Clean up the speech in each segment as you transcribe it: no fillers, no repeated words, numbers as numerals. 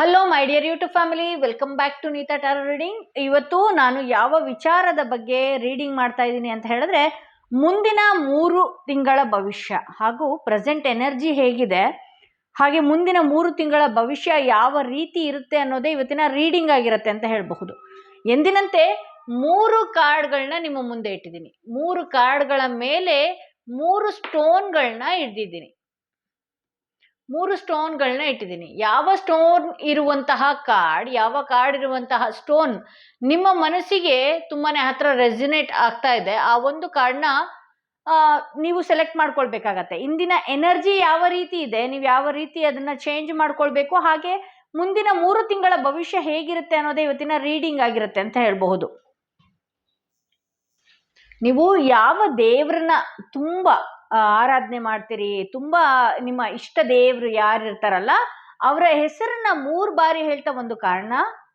Hello my dear YouTube family, welcome back to Neeta tarot reading. ಇವತ್ತು ನಾನು ಯಾವ ವಿಚಾರದ ಬಗ್ಗೆ ರೀಡಿಂಗ್ ಮಾಡ್ತಾ ಇದ್ದೀನಿ ಅಂತ ಹೇಳಿದ್ರೆ, ಮುಂದಿನ 3 ತಿಂಗಳ ಭವಿಷ್ಯ ಹಾಗೂ ಪ್ರೆಸೆಂಟ್ ಎನರ್ಜಿ ಹೇಗಿದೆ, ಹಾಗೆ ಮುಂದಿನ 3 ತಿಂಗಳ ಭವಿಷ್ಯ ಯಾವ ರೀತಿ ಇರುತ್ತೆ ಅನ್ನೋದೇ ಇವತ್ತಿನ ರೀಡಿಂಗ್ ಆಗಿರುತ್ತೆ ಅಂತ ಹೇಳಬಹುದು. ಎಂದಿನಂತೆ 3 ಕಾರ್ಡ್ಗಳನ್ನ ನಿಮ್ಮ ಮುಂದೆ ಇಟ್ಟಿದ್ದೀನಿ. 3 ಕಾರ್ಡ್ಗಳ ಮೇಲೆ 3 ಸ್ಟೋನ್ಗಳನ್ನ ಇಟ್ಟಿದ್ದೀನಿ. 3 ಸ್ಟೋನ್ಗಳನ್ನ ಇಟ್ಟಿದ್ದೀನಿ. ಯಾವ ಸ್ಟೋನ್ ಇರುವಂತಹ ಕಾರ್ಡ್, ಯಾವ ಕಾರ್ಡ್ ಇರುವಂತಹ ಸ್ಟೋನ್ ನಿಮ್ಮ ಮನಸ್ಸಿಗೆ ತುಂಬಾನೇ ಹತ್ರ ರೆಸಿನೇಟ್ ಆಗ್ತಾ ಇದೆ, ಆ ಒಂದು ಕಾರ್ಡ್ನ ನೀವು ಸೆಲೆಕ್ಟ್ ಮಾಡ್ಕೊಳ್ಬೇಕಾಗತ್ತೆ. ಇಂದಿನ ಎನರ್ಜಿ ಯಾವ ರೀತಿ ಇದೆ, ನೀವು ಯಾವ ರೀತಿ ಅದನ್ನ ಚೇಂಜ್ ಮಾಡ್ಕೊಳ್ಬೇಕು, ಹಾಗೆ ಮುಂದಿನ 3 ತಿಂಗಳ ಭವಿಷ್ಯ ಹೇಗಿರುತ್ತೆ ಅನ್ನೋದೇ ಇವತ್ತಿನ ರೀಡಿಂಗ್ ಆಗಿರುತ್ತೆ ಅಂತ ಹೇಳಬಹುದು. ನೀವು ಯಾವ ದೇವ್ರನ್ನ ತುಂಬಾ ಆರಾಧನೆ ಮಾಡ್ತೀರಿ, ತುಂಬಾ ನಿಮ್ಮ ಇಷ್ಟ ದೇವ್ರು ಯಾರು ಇರ್ತಾರಲ್ಲ ಅವರ ಹೆಸರನ್ನ 3 ಬಾರಿ ಹೇಳ್ತಾ ಒಂದು ಕಾರಣ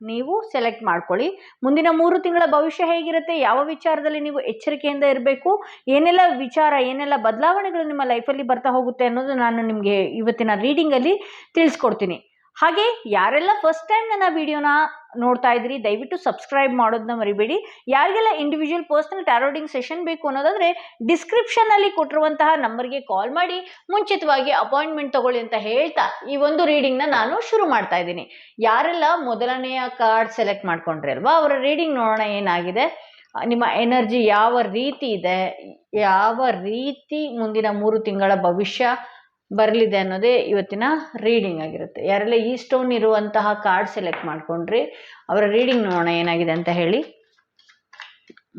ನೀವು ಸೆಲೆಕ್ಟ್ ಮಾಡ್ಕೊಳ್ಳಿ. ಮುಂದಿನ 3 ತಿಂಗಳ ಭವಿಷ್ಯ ಹೇಗಿರುತ್ತೆ, ಯಾವ ವಿಚಾರದಲ್ಲಿ ನೀವು ಎಚ್ಚರಿಕೆಯಿಂದ ಇರಬೇಕು, ಏನೆಲ್ಲ ವಿಚಾರ, ಏನೆಲ್ಲ ಬದಲಾವಣೆಗಳು ನಿಮ್ಮ ಲೈಫಲ್ಲಿ ಬರ್ತಾ ಹೋಗುತ್ತೆ ಅನ್ನೋದು ನಾನು ನಿಮಗೆ ಇವತ್ತಿನ ರೀಡಿಂಗಲ್ಲಿ ತಿಳಿಸ್ಕೊಡ್ತೀನಿ. ಹಾಗೆ ಯಾರೆಲ್ಲ ಫಸ್ಟ್ ಟೈಮ್ ನನ್ನ ವಿಡಿಯೋನ ನೋಡ್ತಾ ಇದ್ರಿ, ದಯವಿಟ್ಟು ಸಬ್ಸ್ಕ್ರೈಬ್ ಮಾಡೋದನ್ನ ಮರಿಬೇಡಿ. ಯಾರಿಗೆಲ್ಲ ಇಂಡಿವಿಜುವಲ್ ಪರ್ಸನಲ್ ಟಾರೋಡಿಂಗ್ ಸೆಷನ್ ಬೇಕು ಅನ್ನೋದಾದ್ರೆ ಡಿಸ್ಕ್ರಿಪ್ಷನ್ ಅಲ್ಲಿ ಕೊಟ್ಟಿರುವಂತಹ ನಂಬರ್ಗೆ ಕಾಲ್ ಮಾಡಿ ಮುಂಚಿತವಾಗಿ ಅಪಾಯಿಂಟ್ಮೆಂಟ್ ತಗೊಳ್ಳಿ ಅಂತ ಹೇಳ್ತಾ ಈ ಒಂದು ರೀಡಿಂಗ್ ನ ನಾನು ಶುರು ಮಾಡ್ತಾ ಇದ್ದೀನಿ. ಯಾರೆಲ್ಲ ಮೊದಲನೆಯ ಕಾರ್ಡ್ ಸೆಲೆಕ್ಟ್ ಮಾಡ್ಕೊಂಡ್ರಿ ಅಲ್ವಾ, ಅವರ ರೀಡಿಂಗ್ ನೋಡೋಣ ಏನಾಗಿದೆ, ನಿಮ್ಮ ಎನರ್ಜಿ ಯಾವ ರೀತಿ ಇದೆ, ಯಾವ ರೀತಿ ಮುಂದಿನ 3 ತಿಂಗಳ ಭವಿಷ್ಯ ಬರಲಿದೆ ಅನ್ನೋದೇ ಇವತ್ತಿನ ರೀಡಿಂಗ್ ಆಗಿರುತ್ತೆ. ಯಾರೆಲ್ಲ ಈ ಸ್ಟೋನ್ ಇರುವಂತಹ ಕಾರ್ಡ್ ಸೆಲೆಕ್ಟ್ ಮಾಡ್ಕೊಂಡ್ರಿ ಅವರ ರೀಡಿಂಗ್ ನೋಡೋಣ ಏನಾಗಿದೆ ಅಂತ ಹೇಳಿ.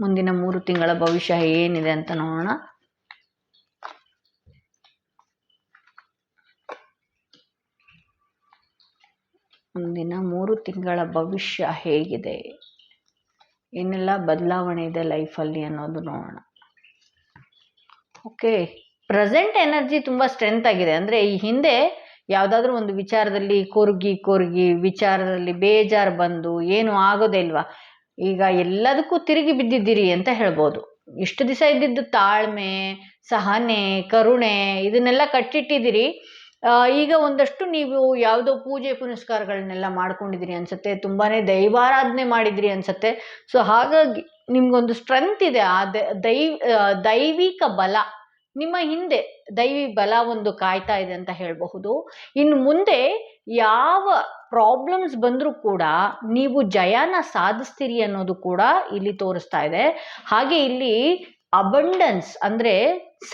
ಮುಂದಿನ 3 ತಿಂಗಳ ಭವಿಷ್ಯ ಏನಿದೆ ಅಂತ ನೋಡೋಣ. ಮುಂದಿನ 3 ತಿಂಗಳ ಭವಿಷ್ಯ ಹೇಗಿದೆ, ಏನೆಲ್ಲ ಬದಲಾವಣೆ ಇದೆ ಲೈಫಲ್ಲಿ ಅನ್ನೋದು ನೋಡೋಣ. ಓಕೆ, ಪ್ರೆಸೆಂಟ್ ಎನರ್ಜಿ ತುಂಬ ಸ್ಟ್ರೆಂತ್ ಆಗಿದೆ. ಅಂದರೆ ಈ ಹಿಂದೆ ಯಾವುದಾದ್ರೂ ಒಂದು ವಿಚಾರದಲ್ಲಿ ಕೊರಗಿ ವಿಚಾರದಲ್ಲಿ ಬೇಜಾರು ಬಂದು ಏನು ಆಗೋದೇ ಇಲ್ವಾ, ಈಗ ಎಲ್ಲದಕ್ಕೂ ತಿರುಗಿ ಬಿದ್ದಿದ್ದೀರಿ ಅಂತ ಹೇಳ್ಬೋದು. ಇಷ್ಟು ದಿವಸ ಇದ್ದಿದ್ದು ತಾಳ್ಮೆ, ಸಹನೆ, ಕರುಣೆ ಇದನ್ನೆಲ್ಲ ಕಟ್ಟಿಟ್ಟಿದ್ದೀರಿ. ಈಗ ಒಂದಷ್ಟು ನೀವು ಯಾವುದೋ ಪೂಜೆ ಪುನಸ್ಕಾರಗಳನ್ನೆಲ್ಲ ಮಾಡ್ಕೊಂಡಿದ್ದೀರಿ ಅನ್ಸುತ್ತೆ, ತುಂಬಾನೇ ದೈವಾರಾಧನೆ ಮಾಡಿದ್ರಿ ಅನ್ಸುತ್ತೆ. ಸೊ ಹಾಗಾಗಿ ನಿಮ್ಗೊಂದು ಸ್ಟ್ರೆಂತ್ ಇದೆ, ಆ ದೈವಿಕ ಬಲ ನಿಮ್ಮ ಹಿಂದೆ, ದೈವಿ ಬಲ ಒಂದು ಕಾಯ್ತಾ ಇದೆ ಅಂತ ಹೇಳಬಹುದು. ಇನ್ನು ಮುಂದೆ ಯಾವ ಪ್ರಾಬ್ಲಮ್ಸ್ ಬಂದರೂ ಕೂಡ ನೀವು ಜಯನ ಸಾಧಿಸ್ತೀರಿ ಅನ್ನೋದು ಕೂಡ ಇಲ್ಲಿ ತೋರಿಸ್ತಾ ಇದೆ. ಹಾಗೆ ಇಲ್ಲಿ ಅಬಂಡೆನ್ಸ್ ಅಂದ್ರೆ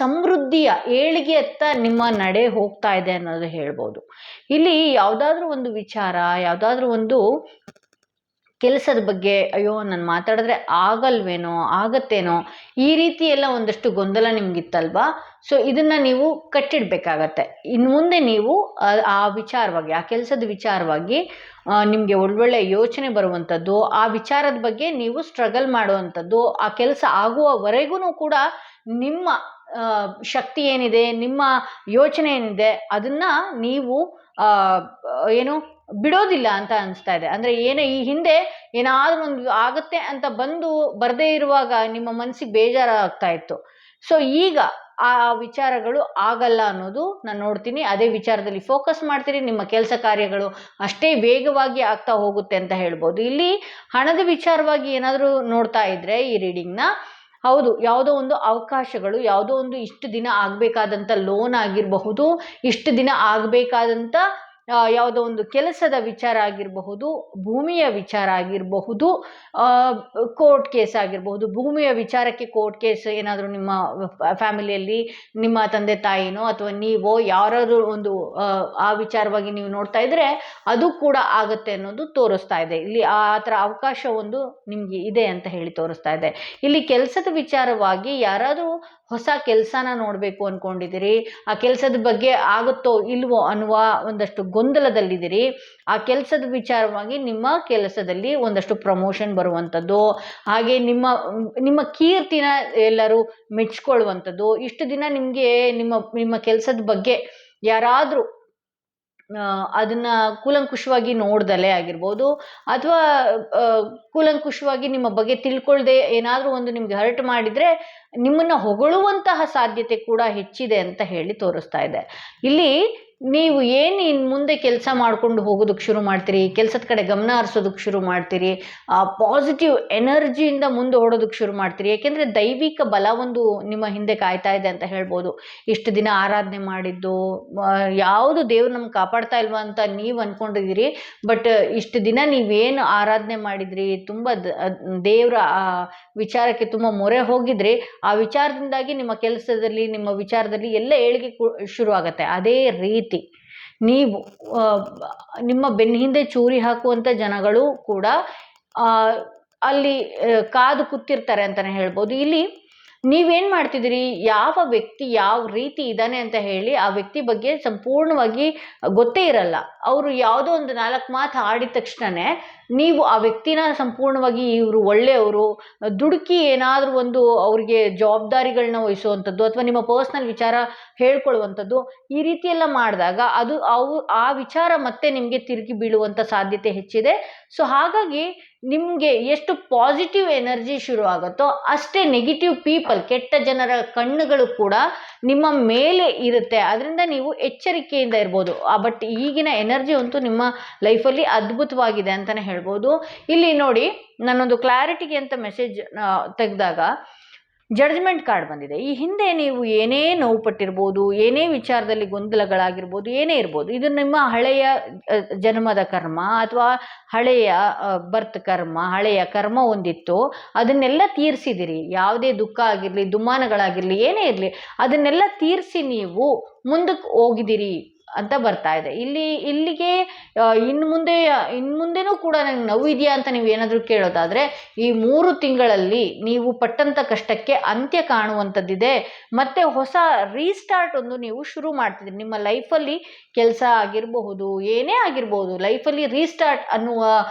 ಸಮೃದ್ಧಿಯ ಏಳಿಗೆಯತ್ತ ನಿಮ್ಮ ನಡೆ ಹೋಗ್ತಾ ಇದೆ ಅನ್ನೋದು ಹೇಳ್ಬೋದು. ಇಲ್ಲಿ ಯಾವುದಾದ್ರೂ ಒಂದು ವಿಚಾರ, ಯಾವುದಾದ್ರೂ ಒಂದು ಕೆಲಸದ ಬಗ್ಗೆ, ಅಯ್ಯೋ ನಾನು ಮಾತಾಡಿದ್ರೆ ಆಗಲ್ವೇನೋ, ಆಗತ್ತೇನೋ, ಈ ರೀತಿ ಎಲ್ಲ ಒಂದಷ್ಟು ಗೊಂದಲ ನಿಮ್ಗಿತ್ತಲ್ವಾ. ಸೊ ಇದನ್ನ ನೀವು ಕಟ್ಟಿಡ್ಬೇಕಾಗತ್ತೆ. ಇನ್ನು ಮುಂದೆ ನೀವು ಆ ವಿಚಾರವಾಗಿ, ಆ ಕೆಲಸದ ವಿಚಾರವಾಗಿ ನಿಮಗೆ ಒಳ್ಳೊಳ್ಳೆ ಯೋಚನೆ ಬರುವಂಥದ್ದು, ಆ ವಿಚಾರದ ಬಗ್ಗೆ ನೀವು ಸ್ಟ್ರಗಲ್ ಮಾಡುವಂಥದ್ದು, ಆ ಕೆಲಸ ಆಗುವವರೆಗೂ ಕೂಡ ನಿಮ್ಮ ಶಕ್ತಿ ಏನಿದೆ, ನಿಮ್ಮ ಯೋಚನೆ ಏನಿದೆ ಅದನ್ನ ನೀವು ಏನು ಬಿಡೋದಿಲ್ಲ ಅಂತ ಅನಿಸ್ತಾ ಇದೆ. ಅಂದರೆ ಈ ಹಿಂದೆ ಏನಾದರೂ ಒಂದು ಆಗತ್ತೆ ಅಂತ ಬರದೇ ಇರುವಾಗ ನಿಮ್ಮ ಮನಸ್ಸಿಗೆ ಬೇಜಾರಾಗ್ತಾ ಇತ್ತು. ಸೊ ಈಗ ಆ ವಿಚಾರಗಳು ಆಗಲ್ಲ ಅನ್ನೋದು ನಾನು ನೋಡ್ತೀನಿ. ಅದೇ ವಿಚಾರದಲ್ಲಿ ಫೋಕಸ್ ಮಾಡ್ತೀರಿ, ನಿಮ್ಮ ಕೆಲಸ ಕಾರ್ಯಗಳು ಅಷ್ಟೇ ವೇಗವಾಗಿ ಆಗ್ತಾ ಹೋಗುತ್ತೆ ಅಂತ ಹೇಳ್ಬೋದು. ಇಲ್ಲಿ ಹಣದ ವಿಚಾರವಾಗಿ ಏನಾದರೂ ನೋಡ್ತಾ ಇದ್ರೆ ಈ ರೀಡಿಂಗ್ನ, ಹೌದು, ಯಾವುದೋ ಒಂದು ಅವಕಾಶಗಳು, ಯಾವುದೋ ಒಂದು ಇಷ್ಟು ದಿನ ಆಗಬೇಕಾದಂಥ ಲೋನ್ ಆಗಿರಬಹುದು, ಇಷ್ಟು ದಿನ ಆಗಬೇಕಾದಂಥ ಯಾವುದೋ ಒಂದು ಕೆಲಸದ ವಿಚಾರ ಆಗಿರಬಹುದು, ಭೂಮಿಯ ವಿಚಾರ ಆಗಿರಬಹುದು, ಕೋರ್ಟ್ ಕೇಸ್ ಆಗಿರಬಹುದು. ಭೂಮಿಯ ವಿಚಾರಕ್ಕೆ ಕೋರ್ಟ್ ಕೇಸ್ ಏನಾದರೂ ನಿಮ್ಮ ಫ್ಯಾಮಿಲಿಯಲ್ಲಿ ನಿಮ್ಮ ತಂದೆ ತಾಯಿನೋ ಅಥವಾ ನೀವೋ ಯಾರಾದರೂ ಒಂದು ಆ ವಿಚಾರವಾಗಿ ನೀವು ನೋಡ್ತಾ ಇದ್ರೆ ಅದು ಕೂಡ ಆಗತ್ತೆ ಅನ್ನೋದು ತೋರಿಸ್ತಾ ಇದೆ. ಇಲ್ಲಿ ಆ ಥರ ಅವಕಾಶ ಒಂದು ನಿಮ್ಗೆ ಇದೆ ಅಂತ ಹೇಳಿ ತೋರಿಸ್ತಾ ಇದೆ. ಇಲ್ಲಿ ಕೆಲಸದ ವಿಚಾರವಾಗಿ ಯಾರಾದರೂ ಹೊಸ ಕೆಲಸನ ನೋಡಬೇಕು ಅಂದ್ಕೊಂಡಿದ್ದೀರಿ, ಆ ಕೆಲಸದ ಬಗ್ಗೆ ಆಗುತ್ತೋ ಇಲ್ವೋ ಅನ್ನುವ ಒಂದಷ್ಟು ಗೊಂದಲದಲ್ಲಿದ್ದೀರಿ. ಆ ಕೆಲಸದ ವಿಚಾರವಾಗಿ ನಿಮ್ಮ ಕೆಲಸದಲ್ಲಿ ಒಂದಷ್ಟು ಪ್ರಮೋಷನ್ ಬರುವಂಥದ್ದು, ಹಾಗೆ ನಿಮ್ಮ ಕೀರ್ತಿನ ಎಲ್ಲರೂ ಮೆಚ್ಕೊಳ್ಳುವಂಥದ್ದು. ಇಷ್ಟು ದಿನ ನಿಮಗೆ ನಿಮ್ಮ ಕೆಲಸದ ಬಗ್ಗೆ ಯಾರಾದರೂ ಅದನ್ನ ಕೂಲಂಕುಷವಾಗಿ ನೋಡ್ದಲೇ ಆಗಿರ್ಬೋದು, ಅಥವಾ ಕೂಲಂಕುಷವಾಗಿ ನಿಮ್ಮ ಬಗ್ಗೆ ತಿಳ್ಕೊಳ್ದೆ ಏನಾದರೂ ಒಂದು ನಿಮ್ಗೆ ಹರ್ಟ್ ಮಾಡಿದ್ರೆ ನಿಮ್ಮನ್ನ ಹೊಗಳುವಂತಹ ಸಾಧ್ಯತೆ ಕೂಡ ಹೆಚ್ಚಿದೆ ಅಂತ ಹೇಳಿ ತೋರಿಸ್ತಾ ಇದೆ. ಇಲ್ಲಿ ನೀವು ಏನು ಇನ್ನು ಮುಂದೆ ಕೆಲಸ ಮಾಡ್ಕೊಂಡು ಹೋಗೋದಕ್ಕೆ ಶುರು ಮಾಡ್ತೀರಿ, ಕೆಲಸದ ಕಡೆ ಗಮನ ಹರಿಸೋದಕ್ಕೆ ಶುರು ಮಾಡ್ತೀರಿ, ಪಾಸಿಟಿವ್ ಎನರ್ಜಿಯಿಂದ ಮುಂದೆ ಓಡೋದಕ್ಕೆ ಶುರು ಮಾಡ್ತೀರಿ. ಯಾಕೆಂದರೆ ದೈವಿಕ ಬಲ ಒಂದು ನಿಮ್ಮ ಹಿಂದೆ ಕಾಯ್ತಾ ಇದೆ ಅಂತ ಹೇಳ್ಬೋದು. ಇಷ್ಟು ದಿನ ಆರಾಧನೆ ಮಾಡಿದ್ದು, ಯಾವುದು ದೇವ್ರು ನಮ್ಗೆ ಕಾಪಾಡ್ತಾ ಇಲ್ವಾ ಅಂತ ನೀವು ಅಂದ್ಕೊಂಡಿದ್ದೀರಿ. ಬಟ್ ಇಷ್ಟು ದಿನ ನೀವೇನು ಆರಾಧನೆ ಮಾಡಿದ್ರಿ, ತುಂಬ ದೇವರ ವಿಚಾರಕ್ಕೆ ತುಂಬ ಮೊರೆ ಹೋಗಿದ್ರಿ, ಆ ವಿಚಾರದಿಂದಾಗಿ ನಿಮ್ಮ ಕೆಲಸದಲ್ಲಿ, ನಿಮ್ಮ ವಿಚಾರದಲ್ಲಿ ಎಲ್ಲ ಏಳಿಗೆ ಶುರು ಆಗುತ್ತೆ. ಅದೇ ರೀತಿ ನೀವು ನಿಮ್ಮ ಬೆನ್ನ ಹಿಂದೆ ಚೂರಿ ಹಾಕುವಂಥ ಜನಗಳು ಕೂಡ ಅಲ್ಲಿ ಕಾದು ಕೂತಿರ್ತಾರೆ ಅಂತಲೇ ಹೇಳ್ಬೋದು. ಇಲ್ಲಿ ನೀವೇನು ಮಾಡ್ತಿದ್ದೀರಿ, ಯಾವ ವ್ಯಕ್ತಿ ಯಾವ ರೀತಿ ಇದ್ದಾನೆ ಅಂತ ಹೇಳಿ ಆ ವ್ಯಕ್ತಿ ಬಗ್ಗೆ ಸಂಪೂರ್ಣವಾಗಿ ಗೊತ್ತೇ ಇರಲ್ಲ. ಅವರು ಯಾವುದೋ ಒಂದು 4 ಮಾತು ಆಡಿದ ತಕ್ಷಣವೇ ನೀವು ಆ ವ್ಯಕ್ತಿನ ಸಂಪೂರ್ಣವಾಗಿ ಇವರು ಒಳ್ಳೆಯವರು, ದುಡುಕಿ ಏನಾದರೂ ಒಂದು ಅವ್ರಿಗೆ ಜವಾಬ್ದಾರಿಗಳನ್ನ ವಹಿಸುವಂಥದ್ದು ಅಥವಾ ನಿಮ್ಮ ಪರ್ಸ್ನಲ್ ವಿಚಾರ ಹೇಳ್ಕೊಳ್ಳುವಂಥದ್ದು, ಈ ರೀತಿ ಎಲ್ಲ ಮಾಡಿದಾಗ ಅದು ಆ ವಿಚಾರ ಮತ್ತೆ ನಿಮಗೆ ತಿರುಗಿ ಬೀಳುವಂಥ ಸಾಧ್ಯತೆ ಹೆಚ್ಚಿದೆ. ಸೊ ಹಾಗಾಗಿ ನಿಮಗೆ ಎಷ್ಟು ಪಾಸಿಟಿವ್ ಎನರ್ಜಿ ಶುರು ಆಗುತ್ತೋ ಅಷ್ಟೇ ನೆಗೆಟಿವ್ ಪೀಪಲ್, ಕೆಟ್ಟ ಜನರ ಕಣ್ಣುಗಳು ಕೂಡ ನಿಮ್ಮ ಮೇಲೆ ಇರುತ್ತೆ. ಅದರಿಂದ ನೀವು ಎಚ್ಚರಿಕೆಯಿಂದ ಇರ್ಬೋದು. ಬಟ್ ಈಗಿನ ಎನರ್ಜಿ ಅಂತೂ ನಿಮ್ಮ ಲೈಫಲ್ಲಿ ಅದ್ಭುತವಾಗಿದೆ ಅಂತಲೇ ಹೇಳ್ಬೋದು. ಇಲ್ಲಿ ನೋಡಿ, ನಾನೊಂದು ಕ್ಲಾರಿಟಿಗೆ ಅಂತ ಮೆಸೇಜ್ ತೆಗೆದಾಗ ಜಡ್ಜ್ಮೆಂಟ್ ಕಾರ್ಡ್ ಬಂದಿದೆ. ಈ ಹಿಂದೆ ನೀವು ಏನೇ ನೋವು ಪಟ್ಟಿರ್ಬೋದು, ಏನೇ ವಿಚಾರದಲ್ಲಿ ಗೊಂದಲಗಳಾಗಿರ್ಬೋದು, ಏನೇ ಇರ್ಬೋದು, ಇದು ನಿಮ್ಮ ಹಳೆಯ ಜನ್ಮದ ಕರ್ಮ ಅಥವಾ ಹಳೆಯ ಬರ್ತ್ ಕರ್ಮ, ಹಳೆಯ ಕರ್ಮ ಒಂದಿತ್ತು, ಅದನ್ನೆಲ್ಲ ತೀರಿಸಿದಿರಿ. ಯಾವುದೇ ದುಃಖ ಆಗಿರಲಿ, ದುಮ್ಮಾನಗಳಾಗಿರಲಿ, ಏನೇ ಇರಲಿ, ಅದನ್ನೆಲ್ಲ ತೀರಿಸಿ ನೀವು ಮುಂದಕ್ಕೆ ಹೋಗಿದ್ದೀರಿ ಅಂತ ಬರ್ತಾ ಇದೆ. ಇಲ್ಲಿಗೆ ಇನ್ನು ಮುಂದೆನೂ ಕೂಡ ನಂಗೆ ನೋವಿದೆಯಾ ಅಂತ ನೀವು ಏನಾದರೂ ಕೇಳೋದಾದರೆ, ಈ 3 ತಿಂಗಳಲ್ಲಿ ನೀವು ಪಟ್ಟಂಥ ಕಷ್ಟಕ್ಕೆ ಅಂತ್ಯ ಕಾಣುವಂಥದ್ದಿದೆ. ಮತ್ತು ಹೊಸ ರೀಸ್ಟಾರ್ಟ್ ಒಂದು ನೀವು ಶುರು ಮಾಡ್ತಿದ್ದೀರಿ. ನಿಮ್ಮ ಲೈಫಲ್ಲಿ ಕೆಲಸ ಆಗಿರಬಹುದು, ಏನೇ ಆಗಿರಬಹುದು, ಲೈಫಲ್ಲಿ ರೀಸ್ಟಾರ್ಟ್ ಅನ್ನುವ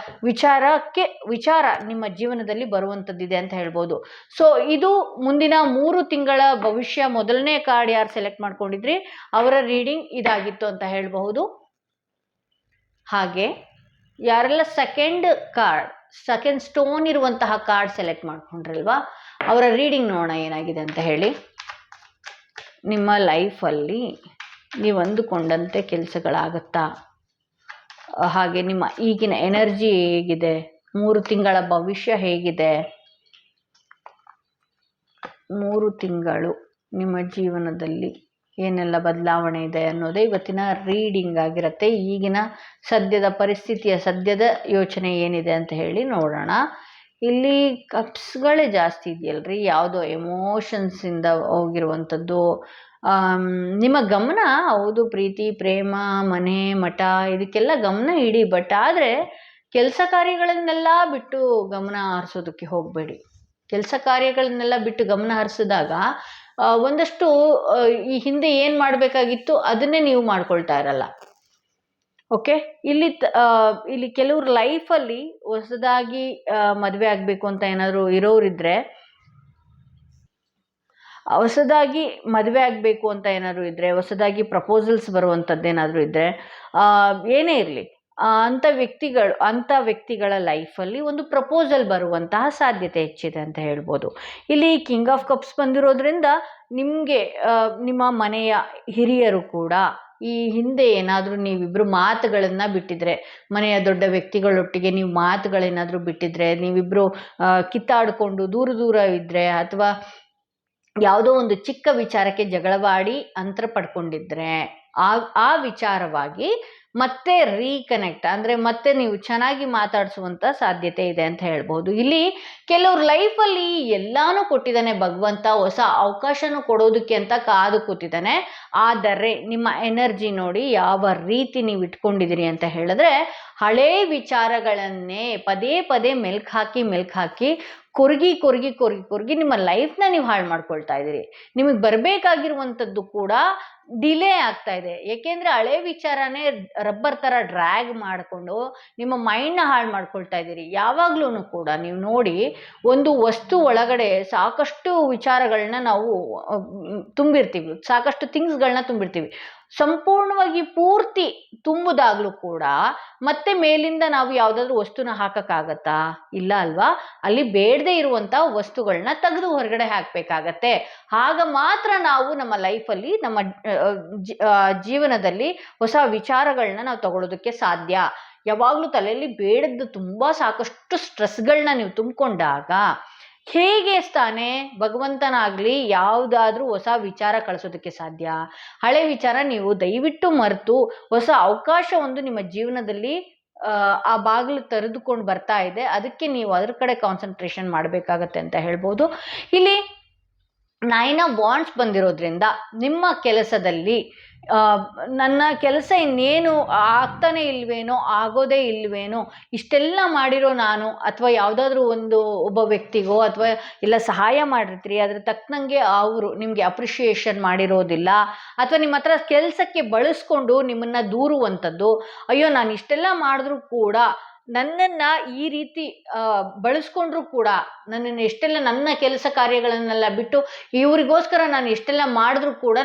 ವಿಚಾರ ನಿಮ್ಮ ಜೀವನದಲ್ಲಿ ಬರುವಂಥದ್ದಿದೆ ಅಂತ ಹೇಳ್ಬೋದು. ಸೊ ಇದು ಮುಂದಿನ 3 ತಿಂಗಳ ಭವಿಷ್ಯ. ಮೊದಲನೇ ಕಾರ್ಡ್ ಯಾರು ಸೆಲೆಕ್ಟ್ ಮಾಡ್ಕೊಂಡಿದ್ರಿ ಅವರ ರೀಡಿಂಗ್ ಇದಾಗಿತ್ತು ಅಂತ ಹೇಳಬಹುದು. ಹಾಗೆ ಯಾರೆಲ್ಲ ಸೆಕೆಂಡ್ ಸ್ಟೋನ್ ಇರುವಂತಹ ಕಾರ್ಡ್ ಸೆಲೆಕ್ಟ್ ಮಾಡ್ಕೊಂಡ್ರಲ್ವಾ, ಅವರ ರೀಡಿಂಗ್ ನೋಡೋಣ ಏನಾಗಿದೆ ಅಂತ ಹೇಳಿ. ನಿಮ್ಮ ಲೈಫಲ್ಲಿ ನೀವು ಅಂದುಕೊಂಡಂತೆ ಕೆಲಸಗಳಾಗುತ್ತಾ, ಹಾಗೆ ನಿಮ್ಮ ಈಗಿನ ಎನರ್ಜಿ ಹೇಗಿದೆ, 3 ತಿಂಗಳ ಭವಿಷ್ಯ ಹೇಗಿದೆ, 3 ತಿಂಗಳು ನಿಮ್ಮ ಜೀವನದಲ್ಲಿ ಏನೆಲ್ಲ ಬದಲಾವಣೆ ಇದೆ ಅನ್ನೋದೇ ಇವತ್ತಿನ ರೀಡಿಂಗ್ ಆಗಿರುತ್ತೆ. ಈಗಿನ ಸದ್ಯದ ಪರಿಸ್ಥಿತಿಯ ಸದ್ಯದ ಯೋಚನೆ ಏನಿದೆ ಅಂತ ಹೇಳಿ ನೋಡೋಣ. ಇಲ್ಲಿ ಕಪ್ಸ್ಗಳೇ ಜಾಸ್ತಿ ಇದೆಯಲ್ರಿ, ಯಾವುದೋ ಎಮೋಷನ್ಸಿಂದ ಹೋಗಿರುವಂಥದ್ದು. ನಿಮ್ಮ ಗಮನ ಹೌದು, ಪ್ರೀತಿ, ಪ್ರೇಮ, ಮನೆ, ಮಠ ಇದಕ್ಕೆಲ್ಲ ಗಮನ ಇಡಿ. ಬಟ್ ಆದರೆ ಕೆಲಸ ಕಾರ್ಯಗಳನ್ನೆಲ್ಲ ಬಿಟ್ಟು ಗಮನ ಹರಿಸೋದಕ್ಕೆ ಹೋಗಬೇಡಿ. ಕೆಲಸ ಕಾರ್ಯಗಳನ್ನೆಲ್ಲ ಬಿಟ್ಟು ಗಮನ ಹರಿಸಿದಾಗ ಒಂದಷ್ಟು ಈ ಹಿಂದೆ ಏನು ಮಾಡಬೇಕಾಗಿತ್ತು ಅದನ್ನೇ ನೀವು ಮಾಡ್ಕೊಳ್ತಾ ಇರಲ್ಲ. ಓಕೆ, ಇಲ್ಲಿ ಕೆಲವ್ರ ಲೈಫಲ್ಲಿ ಹೊಸದಾಗಿ ಮದುವೆ ಆಗಬೇಕು ಅಂತ ಏನಾದರೂ ಇರೋರಿದ್ರೆ, ಹೊಸದಾಗಿ ಪ್ರಪೋಸಲ್ಸ್ ಬರುವಂಥದ್ದೇನಾದರೂ ಇದ್ದರೆ, ಏನೇ ಇರಲಿ, ಅಂಥ ವ್ಯಕ್ತಿಗಳ ಲೈಫಲ್ಲಿ ಒಂದು ಪ್ರಪೋಸಲ್ ಬರುವಂತಹ ಸಾಧ್ಯತೆ ಹೆಚ್ಚಿದೆ ಅಂತ ಹೇಳ್ಬೋದು. ಇಲ್ಲಿ ಕಿಂಗ್ ಆಫ್ ಕಪ್ಸ್ ಬಂದಿರೋದ್ರಿಂದ ನಿಮಗೆ ನಿಮ್ಮ ಮನೆಯ ಹಿರಿಯರು ಕೂಡ ಈ ಹಿಂದೆ ಏನಾದರೂ ನೀವಿಬ್ಬರು ಮಾತುಗಳನ್ನು ಬಿಟ್ಟಿದ್ರೆ, ಮನೆಯ ದೊಡ್ಡ ವ್ಯಕ್ತಿಗಳೊಟ್ಟಿಗೆ ನೀವು ಮಾತುಗಳೇನಾದರೂ ಬಿಟ್ಟಿದ್ರೆ, ನೀವಿಬ್ಬರು ಕಿತ್ತಾಡಿಕೊಂಡು ದೂರ ಇದ್ದರೆ, ಅಥವಾ ಯಾವುದೋ ಒಂದು ಚಿಕ್ಕ ವಿಚಾರಕ್ಕೆ ಜಗಳವಾಡಿ ಅಂತರ ಪಡ್ಕೊಂಡಿದ್ರೆ, ಆ ವಿಚಾರವಾಗಿ ಮತ್ತೆ ರೀಕನೆಕ್ಟ್ ಅಂದರೆ ಮತ್ತೆ ನೀವು ಚೆನ್ನಾಗಿ ಮಾತಾಡಿಸುವಂಥ ಸಾಧ್ಯತೆ ಇದೆ ಅಂತ ಹೇಳ್ಬೋದು. ಇಲ್ಲಿ ಕೆಲವ್ರ ಲೈಫಲ್ಲಿ ಎಲ್ಲಾನು ಕೊಟ್ಟಿದ್ದಾನೆ ಭಗವಂತ, ಹೊಸ ಅವಕಾಶನೂ ಕೊಡೋದಕ್ಕೆ ಅಂತ ಕಾದು ಕೂತಿದ್ದಾನೆ. ಆದರೆ ನಿಮ್ಮ ಎನರ್ಜಿ ನೋಡಿ ಯಾವ ರೀತಿ ನೀವು ಇಟ್ಕೊಂಡಿದ್ದೀರಿ ಅಂತ ಹೇಳಿದ್ರೆ, ಹಳೇ ವಿಚಾರಗಳನ್ನೇ ಪದೇ ಪದೇ ಮೆಲ್ಕು ಹಾಕಿ ಕೊರ್ಗಿ ನಿಮ್ಮ ಲೈಫ್ನ ನೀವು ಹಾಳು ಮಾಡ್ಕೊಳ್ತಾ ಇದ್ದೀರಿ. ನಿಮಗೆ ಬರಬೇಕಾಗಿರುವಂಥದ್ದು ಕೂಡ ಡಿಲೇ ಆಗ್ತಾ ಇದೆ. ಏಕೆಂದರೆ ಹಳೆ ವಿಚಾರನೇ ರಬ್ಬರ್ ಥರ ಡ್ರ್ಯಾಗ್ ಮಾಡಿಕೊಂಡು ನಿಮ್ಮ ಮೈಂಡ್ನ ಹಾಳು ಮಾಡ್ಕೊಳ್ತಾ ಇದ್ದೀರಿ. ಯಾವಾಗಲೂ ಕೂಡ ನೀವು ನೋಡಿ, ಒಂದು ವಸ್ತು ಒಳಗಡೆ ಸಾಕಷ್ಟು ವಿಚಾರಗಳನ್ನ ನಾವು ತುಂಬಿರ್ತೀವಿ, ಸಾಕಷ್ಟು ಥಿಂಗ್ಸ್ಗಳನ್ನ ತುಂಬಿರ್ತೀವಿ. ಸಂಪೂರ್ಣವಾಗಿ ಪೂರ್ತಿ ತುಂಬುದಾಗ್ಲೂ ಕೂಡ ಮತ್ತೆ ಮೇಲಿಂದ ನಾವು ಯಾವುದಾದ್ರೂ ವಸ್ತುನ ಹಾಕಕ್ಕಾಗತ್ತಾ? ಇಲ್ಲ ಅಲ್ವಾ? ಅಲ್ಲಿ ಬೇಡದೇ ಇರುವಂತ ವಸ್ತುಗಳನ್ನ ತೆಗೆದು ಹೊರಗಡೆ ಹಾಕ್ಬೇಕಾಗತ್ತೆ. ಆಗ ಮಾತ್ರ ನಾವು ನಮ್ಮ ಲೈಫಲ್ಲಿ ನಮ್ಮ ಜೀವನದಲ್ಲಿ ಹೊಸ ವಿಚಾರಗಳನ್ನ ನಾವು ತಗೊಳ್ಳೋದಕ್ಕೆ ಸಾಧ್ಯ. ಯಾವಾಗ್ಲೂ ತಲೆಯಲ್ಲಿ ಬೇಡದ್ದು ತುಂಬಾ ಸಾಕಷ್ಟು ಸ್ಟ್ರೆಸ್ಗಳನ್ನ ನೀವು ತುಂಬಿಕೊಂಡಾಗ ಹೇಗೆ ತಾನೇ ಭಗವಂತನಾಗ್ಲಿ ಯಾವುದಾದ್ರೂ ಹೊಸ ವಿಚಾರ ಕಳಿಸೋದಕ್ಕೆ ಸಾಧ್ಯ? ಹಳೆ ವಿಚಾರ ನೀವು ದಯವಿಟ್ಟು ಮರೆತು ಹೊಸ ಅವಕಾಶ ಒಂದು ನಿಮ್ಮ ಜೀವನದಲ್ಲಿ ಆ ಬಾಗಿಲು ತೆರೆದುಕೊಂಡು ಬರ್ತಾ ಇದೆ. ಅದಕ್ಕೆ ನೀವು ಅದ್ರ ಕಡೆ ಕಾನ್ಸಂಟ್ರೇಷನ್ ಮಾಡಬೇಕಾಗತ್ತೆ ಅಂತ ಹೇಳ್ಬೋದು. ಇಲ್ಲಿ 9 ಆಫ್ ವಾಂಡ್ಸ್ ಬಂದಿರೋದ್ರಿಂದ ನಿಮ್ಮ ಕೆಲಸದಲ್ಲಿ ನನ್ನ ಕೆಲಸ ಇನ್ನೇನು ಆಗ್ತಾನೆ ಇಲ್ವೇನೋ, ಆಗೋದೇ ಇಲ್ವೇನೋ, ಇಷ್ಟೆಲ್ಲ ಮಾಡಿರೋ ನಾನು, ಅಥವಾ ಯಾವುದಾದ್ರೂ ಒಬ್ಬ ವ್ಯಕ್ತಿಗೋ ಅಥವಾ ಇಲ್ಲ ಸಹಾಯ ಮಾಡಿರ್ತೀರಿ, ಅದ್ರ ತಕ್ಕನಂಗೆ ಅವರು ನಿಮಗೆ ಅಪ್ರಿಷಿಯೇಷನ್ ಮಾಡಿರೋದಿಲ್ಲ, ಅಥವಾ ನಿಮ್ಮ ಹತ್ರ ಕೆಲಸಕ್ಕೆ ಬಳಸ್ಕೊಂಡು ನಿಮ್ಮನ್ನು ದೂರುವಂಥದ್ದು. ಅಯ್ಯೋ ನಾನು ಇಷ್ಟೆಲ್ಲ ಮಾಡಿದ್ರೂ ಕೂಡ ನನ್ನನ್ನು ಈ ರೀತಿ ಬಳಸ್ಕೊಂಡ್ರೂ ಕೂಡ, ನನ್ನನ್ನು ಎಷ್ಟೆಲ್ಲ ನನ್ನ ಕೆಲಸ ಕಾರ್ಯಗಳನ್ನೆಲ್ಲ ಬಿಟ್ಟು ಇವರಿಗೋಸ್ಕರ ನಾನು ಎಷ್ಟೆಲ್ಲ ಮಾಡಿದ್ರೂ ಕೂಡ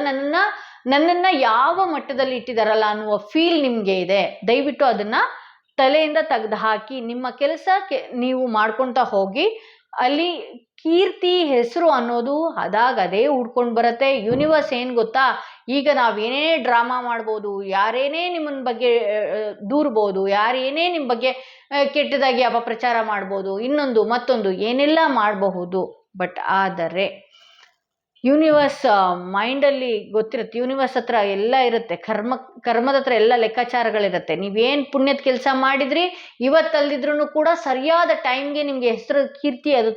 ನನ್ನನ್ನು ಯಾವ ಮಟ್ಟದಲ್ಲಿ ಇಟ್ಟಿದಾರಲ್ಲ ಅನ್ನುವ ಫೀಲ್ ನಿಮಗೆ ಇದೆ. ದಯವಿಟ್ಟು ಅದನ್ನು ತಲೆಯಿಂದ ತೆಗೆದು ಹಾಕಿ ನಿಮ್ಮ ಕೆಲಸಕ್ಕೆ ನೀವು ಮಾಡ್ಕೊತಾ ಹೋಗಿ. ಅಲ್ಲಿ ಕೀರ್ತಿ, ಹೆಸರು ಅನ್ನೋದು ಅದೇ ಹುಡ್ಕೊಂಡು ಬರುತ್ತೆ. ಯೂನಿವರ್ಸ್ ಏನು ಗೊತ್ತಾ, ಈಗ ನಾವೇನೇ ಡ್ರಾಮಾ ಮಾಡ್ಬೋದು, ಯಾರೇನೇ ನಿಮ್ಮನ್ನ ಬಗ್ಗೆ ದೂರ್ಬೋದು, ಯಾರೇನೇ ನಿಮ್ಮ ಬಗ್ಗೆ ಕೆಟ್ಟದಾಗಿ ಅಪಪ್ರಚಾರ ಮಾಡ್ಬೋದು, ಇನ್ನೊಂದು ಮತ್ತೊಂದು ಏನೆಲ್ಲ ಮಾಡಬಹುದು. ಬಟ್ ಆದರೆ ಯೂನಿವರ್ಸ್ ಮೈಂಡಲ್ಲಿ ಗೊತ್ತಿರುತ್ತೆ, ಯೂನಿವರ್ಸ್ ಹತ್ರ ಎಲ್ಲ ಇರುತ್ತೆ, ಕರ್ಮದ ಹತ್ರ ಎಲ್ಲ ಲೆಕ್ಕಾಚಾರಗಳಿರುತ್ತೆ. ನೀವೇನು ಪುಣ್ಯದ ಕೆಲಸ ಮಾಡಿದ್ರಿ ಇವತ್ತಲ್ದಿದ್ರೂ ಕೂಡ ಸರಿಯಾದ ಟೈಮ್ಗೆ ನಿಮಗೆ ಹೆಸರು, ಕೀರ್ತಿ ಅದು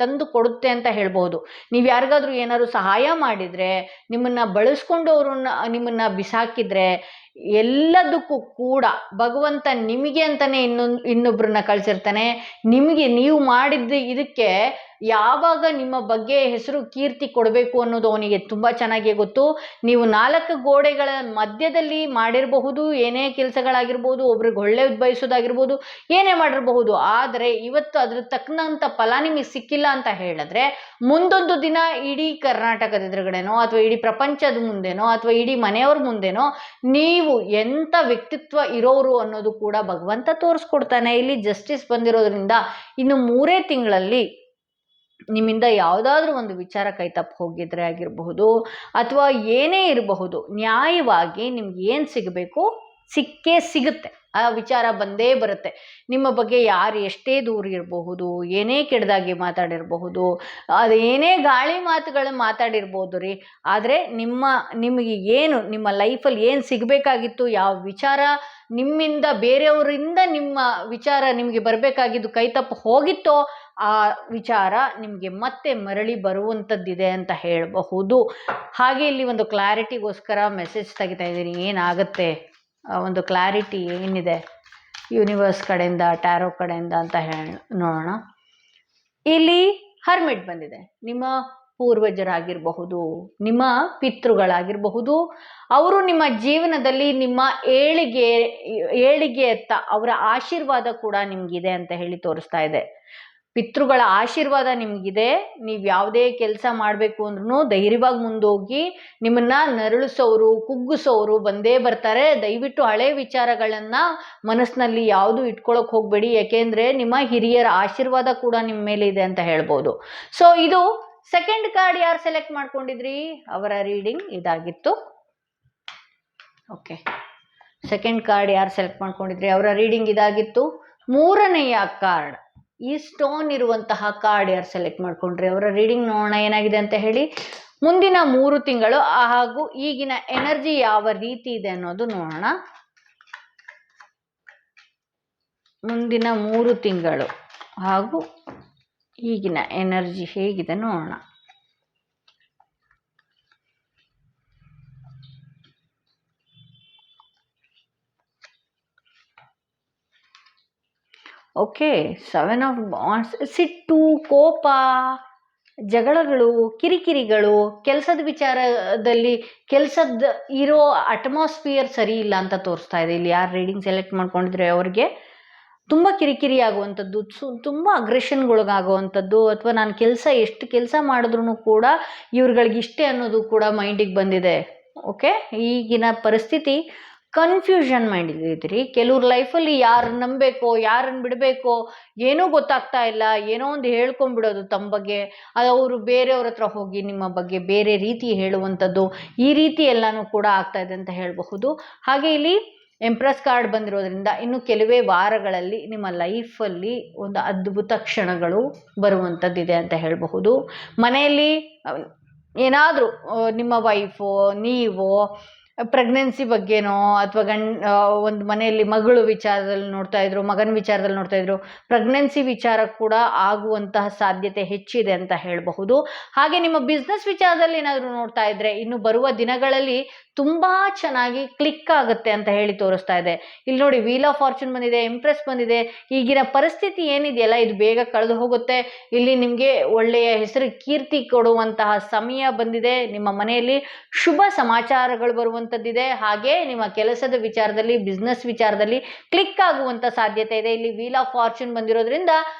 ತಂದು ಕೊಡುತ್ತೆ ಅಂತ ಹೇಳ್ಬೋದು. ನೀವು ಯಾರಿಗಾದ್ರೂ ಏನಾದ್ರು ಸಹಾಯ ಮಾಡಿದರೆ, ನಿಮ್ಮನ್ನು ಬಳಸ್ಕೊಂಡು ನಿಮ್ಮನ್ನು ಬಿಸಾಕಿದ್ರೆ, ಎಲ್ಲದಕ್ಕೂ ಕೂಡ ಭಗವಂತ ನಿಮಗೆ ಅಂತಾನೆ ಇನ್ನೊಬ್ಬರನ್ನ ಕಳಿಸಿರ್ತಾನೆ. ನಿಮಗೆ ನೀವು ಮಾಡಿದ್ದು ಇದಕ್ಕೆ ಯಾವಾಗ ನಿಮ್ಮ ಬಗ್ಗೆ ಹೆಸರು, ಕೀರ್ತಿ ಕೊಡಬೇಕು ಅನ್ನೋದು ಅವನಿಗೆ ತುಂಬ ಚೆನ್ನಾಗಿ ಗೊತ್ತು. ನೀವು 4 ಗೋಡೆಗಳ ಮಧ್ಯದಲ್ಲಿ ಮಾಡಿರಬಹುದು, ಏನೇ ಕೆಲಸಗಳಾಗಿರ್ಬೋದು, ಒಬ್ರಿಗೆ ಒಳ್ಳೇದು ಬಯಸೋದಾಗಿರ್ಬೋದು, ಏನೇ ಮಾಡಿರಬಹುದು. ಆದರೆ ಇವತ್ತು ಅದ್ರ ತಕ್ಕನಂಥ ಫಲ ನಿಮಗೆ ಸಿಕ್ಕಿಲ್ಲ ಅಂತ ಹೇಳಿದ್ರೆ, ಮುಂದೊಂದು ದಿನ ಇಡೀ ಕರ್ನಾಟಕದ ಎದುರುಗಡೆನೋ ಅಥವಾ ಇಡೀ ಪ್ರಪಂಚದ ಮುಂದೆನೋ ಅಥವಾ ಇಡೀ ಮನೆಯವ್ರ ಮುಂದೆನೋ ನೀವು ಎಂಥ ವ್ಯಕ್ತಿತ್ವ ಇರೋರು ಅನ್ನೋದು ಕೂಡ ಭಗವಂತ ತೋರಿಸ್ಕೊಡ್ತಾನೆ. ಇಲ್ಲಿ ಜಸ್ಟಿಸ್ ಬಂದಿರೋದ್ರಿಂದ ಇನ್ನು 3 ತಿಂಗಳಲ್ಲಿ ನಿಮ್ಮಿಂದ ಯಾವುದಾದ್ರೂ ಒಂದು ವಿಚಾರ ಕೈ ತಪ್ಪು ಹೋಗಿದ್ರೆ ಆಗಿರಬಹುದು, ಅಥವಾ ಏನೇ ಇರಬಹುದು, ನ್ಯಾಯವಾಗಿ ನಿಮ್ಗೆ ಏನು ಸಿಗಬೇಕು ಸಿಕ್ಕೇ ಸಿಗುತ್ತೆ. ಆ ವಿಚಾರ ಬಂದೇ ಬರುತ್ತೆ. ನಿಮ್ಮ ಬಗ್ಗೆ ಯಾರು ಎಷ್ಟೇ ದೂರ ಇರಬಹುದು, ಏನೇ ಕೆಟ್ಟದಾಗಿ ಮಾತಾಡಿರಬಹುದು, ಅದು ಏನೇ ಗಾಳಿ ಮಾತುಗಳು ಮಾತಾಡಿರ್ಬೋದು ರೀ, ಆದರೆ ನಿಮಗೆ ಏನು ನಿಮ್ಮ ಲೈಫಲ್ಲಿ ಏನು ಸಿಗಬೇಕಾಗಿತ್ತು, ಯಾವ ವಿಚಾರ ನಿಮ್ಮಿಂದ ಬೇರೆಯವರಿಂದ ನಿಮ್ಮ ವಿಚಾರ ನಿಮಗೆ ಬರಬೇಕಾಗಿದ್ದು ಕೈ ತಪ್ಪು ಹೋಗಿತ್ತೋ, ಆ ವಿಚಾರ ನಿಮಗೆ ಮತ್ತೆ ಮರಳಿ ಬರುವಂಥದ್ದಿದೆ ಅಂತ ಹೇಳಬಹುದು. ಹಾಗೆ ಇಲ್ಲಿ ಒಂದು ಕ್ಲಾರಿಟಿಗೋಸ್ಕರ ಮೆಸೇಜ್ ತೆಗಿತಾ ಇದ್ದೀನಿ. ಏನಾಗುತ್ತೆ ಒಂದು ಕ್ಲಾರಿಟಿ ಏನಿದೆ ಯೂನಿವರ್ಸ್ ಕಡೆಯಿಂದ, ಟ್ಯಾರೋ ಕಡೆಯಿಂದ ಅಂತ ನೋಡೋಣ. ಇಲ್ಲಿ ಹರ್ಮಿಟ್ ಬಂದಿದೆ. ನಿಮ್ಮ ಪೂರ್ವಜರಾಗಿರಬಹುದು, ನಿಮ್ಮ ಪಿತೃಗಳಾಗಿರಬಹುದು, ಅವರು ನಿಮ್ಮ ಜೀವನದಲ್ಲಿ ನಿಮ್ಮ ಏಳಿಗೆಯತ್ತ ಅವರ ಆಶೀರ್ವಾದ ಕೂಡ ನಿಮಗಿದೆ ಅಂತ ಹೇಳಿ ತೋರಿಸ್ತಾ ಇದೆ. ಪಿತೃಗಳ ಆಶೀರ್ವಾದ ನಿಮಗಿದೆ. ನೀವು ಯಾವುದೇ ಕೆಲಸ ಮಾಡಬೇಕು ಅಂದ್ರೂ ಧೈರ್ಯವಾಗಿ ಮುಂದೋಗಿ. ನಿಮ್ಮನ್ನು ನರಳಿಸೋರು, ಕುಗ್ಗಿಸೋರು ಬಂದೇ ಬರ್ತಾರೆ. ದಯವಿಟ್ಟು ಹಳೆ ವಿಚಾರಗಳನ್ನು ಮನಸ್ಸಿನಲ್ಲಿ ಯಾವುದು ಇಟ್ಕೊಳ್ಳೋಕೆ ಹೋಗಬೇಡಿ. ಯಾಕೆಂದರೆ ನಿಮ್ಮ ಹಿರಿಯರ ಆಶೀರ್ವಾದ ಕೂಡ ನಿಮ್ಮ ಮೇಲೆ ಇದೆ ಅಂತ ಹೇಳ್ಬೋದು. ಸೊ ಇದು ಸೆಕೆಂಡ್ ಕಾರ್ಡ್ ಯಾರು ಸೆಲೆಕ್ಟ್ ಮಾಡ್ಕೊಂಡಿದ್ರಿ ಅವರ ರೀಡಿಂಗ್ ಇದಾಗಿತ್ತು. ಓಕೆ, ಸೆಕೆಂಡ್ ಕಾರ್ಡ್ ಯಾರು ಸೆಲೆಕ್ಟ್ ಮಾಡ್ಕೊಂಡಿದ್ರಿ ಅವರ ರೀಡಿಂಗ್ ಇದಾಗಿತ್ತು. ಮೂರನೆಯ ಕಾರ್ಡ್, ಈ ಸ್ಟೋನ್ ಇರುವಂತಹ ಕಾರ್ಡ್ ಯಾರು ಸೆಲೆಕ್ಟ್ ಮಾಡ್ಕೊಂಡ್ರಿ ಅವರ ರೀಡಿಂಗ್ ನೋಡೋಣ ಏನಾಗಿದೆ ಅಂತ ಹೇಳಿ. ಮುಂದಿನ 3 ತಿಂಗಳು ಹಾಗೂ ಈಗಿನ ಎನರ್ಜಿ ಯಾವ ರೀತಿ ಇದೆ ಅನ್ನೋದು ನೋಡೋಣ. ಮುಂದಿನ 3 ತಿಂಗಳು ಹಾಗೂ ಈಗಿನ ಎನರ್ಜಿ ಹೇಗಿದೆ ನೋಡೋಣ. Okay, 7 of wands. ಸಿಟ್ಟು, ಕೋಪ, ಜಗಳಗಳು, ಕಿರಿಕಿರಿಗಳು, ಕೆಲಸದ ವಿಚಾರದಲ್ಲಿ ಕೆಲಸದ ಇರೋ ಅಟ್ಮಾಸ್ಫಿಯರ್ ಸರಿ ಇಲ್ಲ ಅಂತ ತೋರಿಸ್ತಾ ಇದೆ. ಇಲ್ಲಿ ಯಾರು ರೀಡಿಂಗ್ ಸೆಲೆಕ್ಟ್ ಮಾಡ್ಕೊಂಡಿದ್ರೆ ಅವ್ರಿಗೆ ತುಂಬ ಕಿರಿಕಿರಿ ಆಗುವಂಥದ್ದು, ತುಂಬ ಅಗ್ರೆಷನ್ಗೊಳಗಾಗುವಂಥದ್ದು, ಅಥವಾ ನಾನು ಎಷ್ಟು ಕೆಲಸ ಮಾಡಿದ್ರೂ ಕೂಡ ಇವ್ರುಗಳಿಗೆ ಇಷ್ಟೇ ಅನ್ನೋದು ಕೂಡ ಮೈಂಡಿಗೆ ಬಂದಿದೆ. ಓಕೆ, ಈಗಿನ ಪರಿಸ್ಥಿತಿ ಕನ್ಫ್ಯೂಷನ್ ಮಾಡಿದ್ದೀರಿ. ಕೆಲವ್ರ ಲೈಫಲ್ಲಿ ಯಾರು ನಂಬಬೇಕೋ ಯಾರನ್ನು ಬಿಡಬೇಕೋ ಏನೂ ಗೊತ್ತಾಗ್ತಾ ಇಲ್ಲ. ಏನೋ ಒಂದು ಹೇಳ್ಕೊಂಡ್ಬಿಡೋದು ತಮ್ಮ ಬಗ್ಗೆ, ಅದು ಅವರು ಬೇರೆಯವ್ರ ಹತ್ರ ಹೋಗಿ ನಿಮ್ಮ ಬಗ್ಗೆ ಬೇರೆ ರೀತಿ ಹೇಳುವಂಥದ್ದು, ಈ ರೀತಿ ಎಲ್ಲನೂ ಕೂಡ ಆಗ್ತಾ ಇದೆ ಅಂತ ಹೇಳಬಹುದು. ಹಾಗೆ ಇಲ್ಲಿ ಎಂಪ್ರೆಸ್ ಕಾರ್ಡ್ ಬಂದಿರೋದ್ರಿಂದ ಇನ್ನು ಕೆಲವೇ ವಾರಗಳಲ್ಲಿ ನಿಮ್ಮ ಲೈಫಲ್ಲಿ ಒಂದು ಅದ್ಭುತ ಕ್ಷಣಗಳು ಬರುವಂಥದ್ದಿದೆ ಅಂತ ಹೇಳಬಹುದು. ಮನೆಯಲ್ಲಿ ಏನಾದರೂ ನಿಮ್ಮ ವೈಫು, ನೀವು ಪ್ರೆಗ್ನೆನ್ಸಿ ಬಗ್ಗೆನೋ ಅಥವಾ ಒಂದು ಮನೆಯಲ್ಲಿ ಮಗಳು ವಿಚಾರದಲ್ಲಿ ನೋಡ್ತಾ ಇದ್ರು, ಮಗನ ವಿಚಾರದಲ್ಲಿ ನೋಡ್ತಾ ಇದ್ರು, ಪ್ರೆಗ್ನೆನ್ಸಿ ವಿಚಾರ ಕೂಡ ಆಗುವಂತಹ ಸಾಧ್ಯತೆ ಹೆಚ್ಚಿದೆ ಅಂತ ಹೇಳಬಹುದು. ಹಾಗೆ ನಿಮ್ಮ ಬಿಸ್ನೆಸ್ ವಿಚಾರದಲ್ಲಿ ಏನಾದರೂ ನೋಡ್ತಾ ಇದ್ರೆ ಇನ್ನು ಬರುವ ದಿನಗಳಲ್ಲಿ ತುಂಬ ಚೆನ್ನಾಗಿ ಕ್ಲಿಕ್ ಆಗುತ್ತೆ ಅಂತ ಹೇಳಿ ತೋರಿಸ್ತಾ ಇದೆ. ಇಲ್ಲಿ ನೋಡಿ, ವೀಲ್ ಆಫ್ ಫಾರ್ಚೂನ್ ಬಂದಿದೆ, ಎಂಪ್ರೆಸ್ ಬಂದಿದೆ. ಈಗಿನ ಪರಿಸ್ಥಿತಿ ಏನಿದೆಯಲ್ಲ ಇದು ಬೇಗ ಕಳೆದು ಹೋಗುತ್ತೆ. ಇಲ್ಲಿ ನಿಮಗೆ ಒಳ್ಳೆಯ ಹೆಸರು ಕೀರ್ತಿ ಕೊಡುವಂತಹ ಸಮಯ ಬಂದಿದೆ. ನಿಮ್ಮ ಮನೆಯಲ್ಲಿ ಶುಭ ಸಮಾಚಾರಗಳು ಬರುವಂಥದ್ದಿದೆ. ಹಾಗೆ ನಿಮ್ಮ ಕೆಲಸದ ವಿಚಾರದಲ್ಲಿ, ಬಿಸ್ನೆಸ್ ವಿಚಾರದಲ್ಲಿ ಕ್ಲಿಕ್ ಆಗುವಂಥ ಸಾಧ್ಯತೆ ಇದೆ. ಇಲ್ಲಿ ವೀಲ್ ಆಫ್ ಫಾರ್ಚೂನ್ ಬಂದಿರೋದ್ರಿಂದ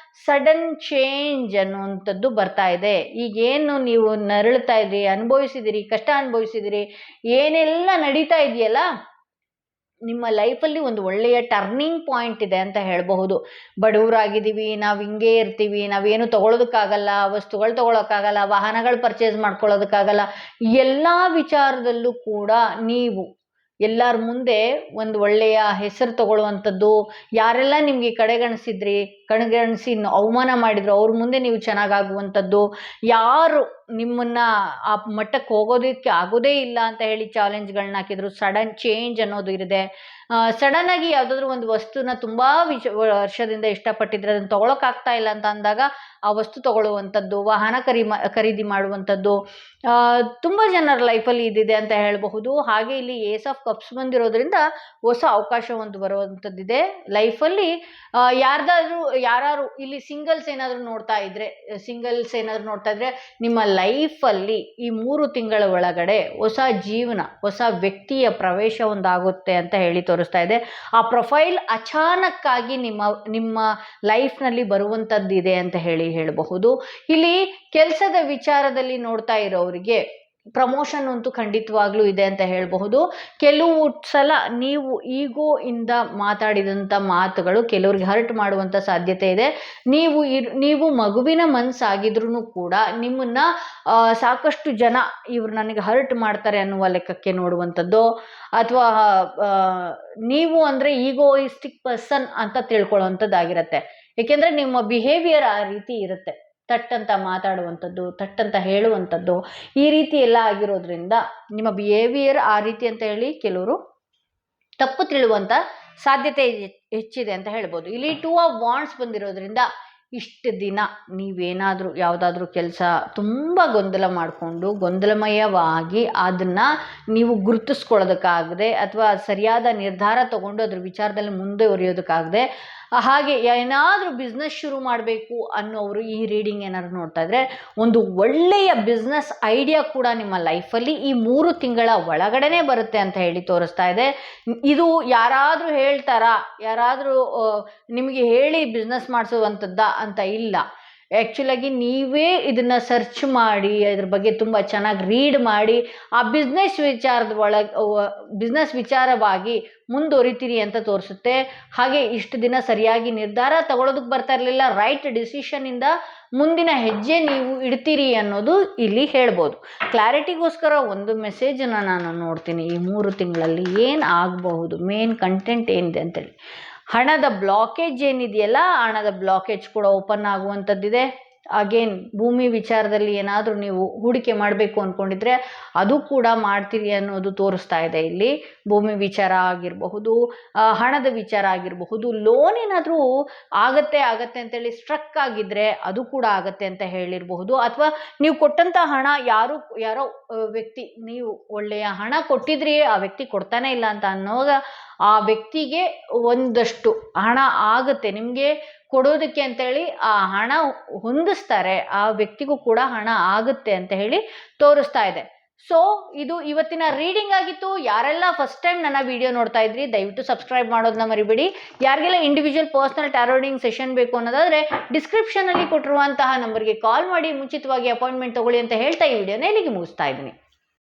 ಸಡನ್ ಚೇಂಜ್ ಅನ್ನುವಂಥದ್ದು ಬರ್ತಾ ಇದೆ. ಈಗೇನು ನೀವು ನರಳ್ತಾ ಇದ್ರಿ, ಅನುಭವಿಸಿದಿರಿ, ಕಷ್ಟ ಅನುಭವಿಸಿದಿರಿ, ಏನೆಲ್ಲ ನಡೀತಾ ಇದೆಯಲ್ಲ ನಿಮ್ಮ ಲೈಫಲ್ಲಿ ಒಂದು ಒಳ್ಳೆಯ ಟರ್ನಿಂಗ್ ಪಾಯಿಂಟ್ ಇದೆ ಅಂತ ಹೇಳಬಹುದು. ಬಡವರಾಗಿದ್ದೀವಿ, ನಾವು ಹಿಂಗೆ ಇರ್ತೀವಿ, ನಾವೇನು ತಗೊಳ್ಳೋದಕ್ಕಾಗಲ್ಲ, ವಸ್ತುಗಳು ತಗೊಳ್ಳೋಕ್ಕಾಗಲ್ಲ, ವಾಹನಗಳು ಪರ್ಚೇಸ್ ಮಾಡ್ಕೊಳ್ಳೋದಕ್ಕಾಗಲ್ಲ, ಎಲ್ಲ ವಿಚಾರದಲ್ಲೂ ಕೂಡ ನೀವು ಎಲ್ಲರ ಮುಂದೆ ಒಂದು ಒಳ್ಳೆಯ ಹೆಸರು ತಗೊಳ್ಳುವಂಥದ್ದು, ಯಾರೆಲ್ಲ ನಿಮಗೆ ಕಡೆಗಣಿಸಿ ಅವಮಾನ ಮಾಡಿದ್ರು ಅವ್ರ ಮುಂದೆ ನೀವು ಚೆನ್ನಾಗಾಗುವಂಥದ್ದು, ಯಾರು ನಿಮ್ಮನ್ನು ಆ ಮಟ್ಟಕ್ಕೆ ಹೋಗೋದಕ್ಕೆ ಆಗೋದೇ ಇಲ್ಲ ಅಂತ ಹೇಳಿ ಚಾಲೆಂಜ್ಗಳನ್ನ ಹಾಕಿದ್ರು, ಸಡನ್ ಚೇಂಜ್ ಅನ್ನೋದು ಇದೆ. ಸಡನ್ನಾಗಿ ಯಾವುದಾದ್ರೂ ಒಂದು ವಸ್ತುನ ತುಂಬ ವರ್ಷದಿಂದ ಇಷ್ಟಪಟ್ಟಿದ್ರೆ ಅದನ್ನು ತೊಗೊಳಕ್ಕಾಗ್ತಾ ಇಲ್ಲ ಅಂತ ಅಂದಾಗ ಆ ವಸ್ತು ತಗೊಳ್ಳುವಂಥದ್ದು, ವಾಹನ ಖರೀದಿ ಮಾಡುವಂಥದ್ದು ತುಂಬ ಜನರ ಲೈಫಲ್ಲಿ ಇದಿದೆ ಅಂತ ಹೇಳಬಹುದು. ಹಾಗೆ ಇಲ್ಲಿ ಏಸ್ ಆಫ್ ಕಪ್ಸ್ ಬಂದಿರೋದ್ರಿಂದ ಹೊಸ ಅವಕಾಶ ಒಂದು ಬರುವಂಥದ್ದಿದೆ ಲೈಫಲ್ಲಿ. ಯಾರು ಇಲ್ಲಿ ಸಿಂಗಲ್ಸ್ ಏನಾದರೂ ನೋಡ್ತಾ ಇದ್ರೆ ನಿಮ್ಮ ಲೈಫಲ್ಲಿ ಈ 3 ತಿಂಗಳ ಒಳಗಡೆ ಹೊಸ ಜೀವನ, ಹೊಸ ವ್ಯಕ್ತಿಯ ಪ್ರವೇಶ ಒಂದಾಗುತ್ತೆ ಅಂತ ಹೇಳಿ ತೋರಿಸ್ತಾ ಇದೆ. ಆ ಪ್ರೊಫೈಲ್ ಅಚಾನಕ್ಕಾಗಿ ನಿಮ್ಮ ಲೈಫ್ನಲ್ಲಿ ಬರುವಂಥದ್ದಿದೆ ಅಂತ ಹೇಳಬಹುದು. ಇಲ್ಲಿ ಕೆಲಸದ ವಿಚಾರದಲ್ಲಿ ನೋಡ್ತಾ ಇರೋರಿಗೆ ಪ್ರಮೋಷನ್ ಅಂತೂ ಖಂಡಿತವಾಗ್ಲೂ ಇದೆ ಅಂತ ಹೇಳಬಹುದು. ಕೆಲವು ಸಲ ನೀವು ಈಗೋ ಇಂದ ಮಾತಾಡಿದಂಥ ಮಾತುಗಳು ಕೆಲವರಿಗೆ ಹರ್ಟ್ ಮಾಡುವಂಥ ಸಾಧ್ಯತೆ ಇದೆ. ನೀವು ಮಗುವಿನ ಮನಸ್ಸಾಗಿದ್ರೂ ಕೂಡ ನಿಮ್ಮನ್ನ ಸಾಕಷ್ಟು ಜನ ಇವ್ರು ನನಗೆ ಹರ್ಟ್ ಮಾಡ್ತಾರೆ ಅನ್ನುವ ಲೆಕ್ಕಕ್ಕೆ ನೋಡುವಂಥದ್ದು, ಅಥವಾ ನೀವು ಅಂದರೆ ಈಗೋಯಿಸ್ಟಿಕ್ ಪರ್ಸನ್ ಅಂತ ತಿಳ್ಕೊಳ್ಳುವಂಥದ್ದಾಗಿರುತ್ತೆ. ಏಕೆಂದರೆ ನಿಮ್ಮ ಬಿಹೇವಿಯರ್ ಆ ರೀತಿ ಇರುತ್ತೆ, ತಟ್ಟಂತ ಮಾತಾಡುವಂಥದ್ದು, ತಟ್ಟಂತ ಹೇಳುವಂಥದ್ದು, ಈ ರೀತಿ ಎಲ್ಲ ಆಗಿರೋದ್ರಿಂದ ನಿಮ್ಮ ಬಿಹೇವಿಯರ್ ಆ ರೀತಿ ಅಂತ ಹೇಳಿ ಕೆಲವರು ತಪ್ಪು ತಿಳುವಂಥ ಸಾಧ್ಯತೆ ಹೆಚ್ಚಿದೆ ಅಂತ ಹೇಳ್ಬೋದು. ಇಲ್ಲಿ 2 ಆಫ್ ವಾಂಡ್ಸ್ ಬಂದಿರೋದ್ರಿಂದ ಇಷ್ಟು ದಿನ ನೀವೇನಾದರೂ ಯಾವುದಾದ್ರೂ ಕೆಲಸ ತುಂಬ ಗೊಂದಲಮಯವಾಗಿ ಅದನ್ನು ನೀವು ಗುರುತಿಸ್ಕೊಳ್ಳೋದಕ್ಕಾಗದೆ ಅಥವಾ ಸರಿಯಾದ ನಿರ್ಧಾರ ತಗೊಂಡು ಅದ್ರ ವಿಚಾರದಲ್ಲಿ ಮುಂದುವರಿಯೋದಕ್ಕಾಗದೆ, ಹಾಗೆ ಏನಾದರೂ ಬಿಸ್ನೆಸ್ ಶುರು ಮಾಡಬೇಕು ಅನ್ನೋರು ಈ ರೀಡಿಂಗ್ ಏನಾದ್ರು ನೋಡ್ತಾ ಇದ್ರೆ ಒಂದು ಒಳ್ಳೆಯ ಬಿಸ್ನೆಸ್ ಐಡಿಯಾ ಕೂಡ ನಿಮ್ಮ ಲೈಫಲ್ಲಿ ಈ 3 ತಿಂಗಳ ಒಳಗಡೆನೆ ಬರುತ್ತೆ ಅಂತ ಹೇಳಿ ತೋರಿಸ್ತಾ ಇದೆ. ಇದು ಯಾರಾದರೂ ಹೇಳ್ತಾರಾ, ಯಾರಾದರೂ ನಿಮಗೆ ಹೇಳಿ ಬಿಸ್ನೆಸ್ ಮಾಡಿಸುವಂಥದ್ದ ಅಂತ ಇಲ್ಲ. ಆ್ಯಕ್ಚುಲಾಗಿ ನೀವೇ ಇದನ್ನು ಸರ್ಚ್ ಮಾಡಿ ಅದ್ರ ಬಗ್ಗೆ ತುಂಬ ಚೆನ್ನಾಗಿ ರೀಡ್ ಮಾಡಿ ಆ ಬಿಸ್ನೆಸ್ ವಿಚಾರವಾಗಿ ಮುಂದುವರಿತೀರಿ ಅಂತ ತೋರಿಸುತ್ತೆ. ಹಾಗೆ ಇಷ್ಟು ದಿನ ಸರಿಯಾಗಿ ನಿರ್ಧಾರ ತಗೊಳ್ಳೋದಕ್ಕೆ ಬರ್ತಾ ಇರಲಿಲ್ಲ, ರೈಟ್ ಡಿಸಿಷನ್ನಿಂದ ಮುಂದಿನ ಹೆಜ್ಜೆ ನೀವು ಇಡ್ತೀರಿ ಅನ್ನೋದು ಇಲ್ಲಿ ಹೇಳ್ಬೋದು. ಕ್ಲಾರಿಟಿಗೋಸ್ಕರ ಒಂದು ಮೆಸೇಜನ್ನು ನಾನು ನೋಡ್ತೀನಿ. ಈ 3 ತಿಂಗಳಲ್ಲಿ ಏನು ಆಗಬಹುದು, ಮೇನ್ ಕಂಟೆಂಟ್ ಏನಿದೆ ಅಂತೇಳಿ. ಹಣದ ಬ್ಲಾಕೇಜ್ ಏನಿದೆಯಲ್ಲ, ಹಣದ ಬ್ಲಾಕೇಜ್ ಕೂಡ ಓಪನ್ ಆಗುವಂಥದ್ದಿದೆ. ಅಗೇನ್ ಭೂಮಿ ವಿಚಾರದಲ್ಲಿ ಏನಾದರೂ ನೀವು ಹೂಡಿಕೆ ಮಾಡಬೇಕು ಅಂದ್ಕೊಂಡಿದ್ರೆ ಅದು ಕೂಡ ಮಾಡ್ತೀರಿ ಅನ್ನೋದು ತೋರಿಸ್ತಾ ಇದೆ. ಇಲ್ಲಿ ಭೂಮಿ ವಿಚಾರ ಆಗಿರಬಹುದು, ಹಣದ ವಿಚಾರ ಆಗಿರಬಹುದು, ಲೋನ್ ಏನಾದರೂ ಆಗತ್ತೆ ಅಂತೇಳಿ ಸ್ಟ್ರಕ್ ಆಗಿದ್ರೆ ಅದು ಕೂಡ ಆಗತ್ತೆ ಅಂತ ಹೇಳಿರಬಹುದು. ಅಥವಾ ನೀವು ಕೊಟ್ಟಂಥ ಹಣ ಯಾರೋ ವ್ಯಕ್ತಿ, ನೀವು ಒಳ್ಳೆಯ ಹಣ ಕೊಟ್ಟಿದ್ರಿ, ಆ ವ್ಯಕ್ತಿ ಕೊಡ್ತಾನೆ ಇಲ್ಲ ಅಂತ ಅನ್ನೋವಾಗ ಆ ವ್ಯಕ್ತಿಗೆ ಒಂದಷ್ಟು ಹಣ ಆಗುತ್ತೆ ನಿಮಗೆ ಕೊಡೋದಕ್ಕೆ ಅಂತೇಳಿ, ಆ ಹಣ ಹೊಂದಿಸ್ತಾರೆ, ಆ ವ್ಯಕ್ತಿಗೂ ಕೂಡ ಹಣ ಆಗುತ್ತೆ ಅಂತ ಹೇಳಿ ತೋರಿಸ್ತಾ ಇದೆ. ಸೊ ಇದು ಇವತ್ತಿನ ರೀಡಿಂಗ್ ಆಗಿತ್ತು. ಯಾರೆಲ್ಲ ಫಸ್ಟ್ ಟೈಮ್ ನನ್ನ ವಿಡಿಯೋ ನೋಡ್ತಾ ಇದ್ರಿ ದಯವಿಟ್ಟು ಸಬ್ಸ್ಕ್ರೈಬ್ ಮಾಡೋದನ್ನ ಮರಿಬೇಡಿ. ಯಾರಿಗೆಲ್ಲ individual personal tarot reading session ಬೇಕು ಅನ್ನೋದಾದರೆ ಡಿಸ್ಕ್ರಿಪ್ಷನಲ್ಲಿ ಕೊಟ್ಟಿರುವಂತಹ ನಂಬರ್ಗೆ ಕಾಲ್ ಮಾಡಿ ಮುಂಚಿತವಾಗಿ ಅಪಾಯಿಂಟ್ಮೆಂಟ್ ತಗೊಳ್ಳಿ ಅಂತ ಹೇಳ್ತಾ ಈ ವಿಡಿಯೋನ ಇಲ್ಲಿಗೆ ಮುಗಿಸ್ತಾ ಇದ್ದೀನಿ.